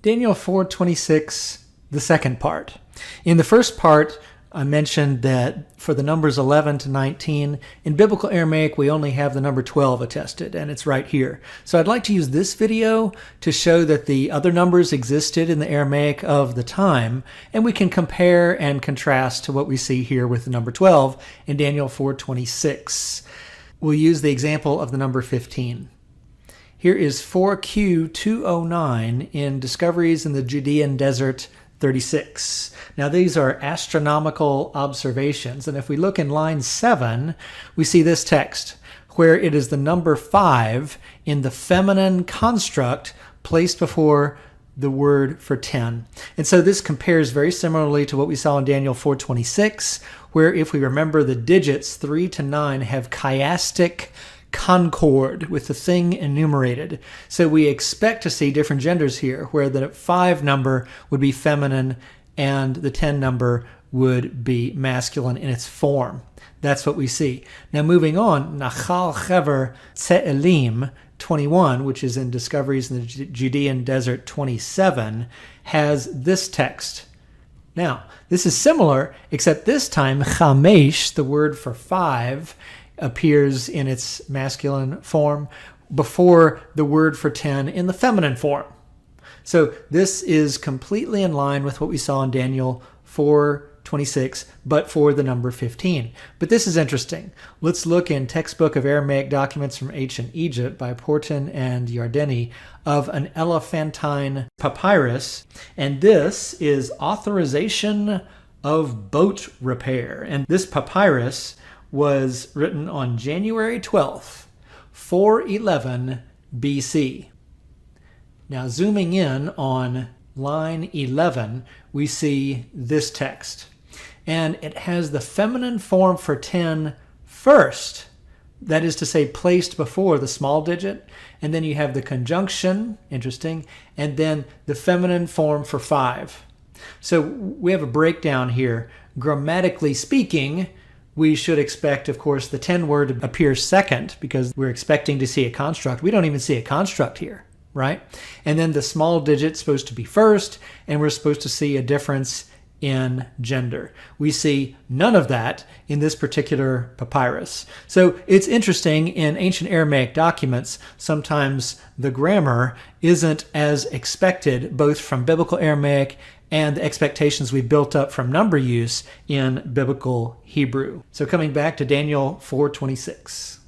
Daniel 4:26, the second part. In the first part, I mentioned that for the numbers 11 to 19, in Biblical Aramaic, we only have the number 12 attested, and it's right here. So I'd like to use this video to show that the other numbers existed in the Aramaic of the time, and we can compare and contrast to what we see here with the number 12 in Daniel 4:26. We'll use the example of the number 15. Here is 4Q209 in Discoveries in the Judean Desert 36. Now these are astronomical observations, and if we look in line 7, we see this text where it is the number 5 in the feminine construct placed before the word for 10. And so this compares very similarly to what we saw in Daniel 4:26, where if we remember the digits 3 to 9 have chiastic concord with the thing enumerated. So we expect to see different genders here, where the 5 number would be feminine and the 10 number would be masculine in its form. That's what we see. Now moving on, Nachal Chever Tse'elim 21, which is in Discoveries in the Judean Desert 27, has this text. Now, this is similar, except this time Chamesh, the word for 5, appears in its masculine form before the word for 10 in the feminine form. So this is completely in line with what we saw in Daniel 4:26, but for the number 15. But this is interesting. Let's look in Textbook of Aramaic Documents from Ancient Egypt by Porton and Yardeni of an elephantine papyrus, and this is authorization of boat repair. And this papyrus was written on January 12th, 411 BC. Now zooming in on line 11, we see this text. And it has the feminine form for 10 first. That is to say, placed before the small digit. And then you have the conjunction, interesting, and then the feminine form for 5. So we have a breakdown here. Grammatically speaking, we should expect, of course, the 10 word to appear second because we're expecting to see a construct. We don't even see a construct here, right? And then the small digit's supposed to be first, and we're supposed to see a difference in gender. We see none of that in this particular papyrus. So it's interesting, in ancient Aramaic documents, sometimes the grammar isn't as expected, both from Biblical Aramaic and the expectations we built up from number use in Biblical Hebrew. So coming back to Daniel 4:26.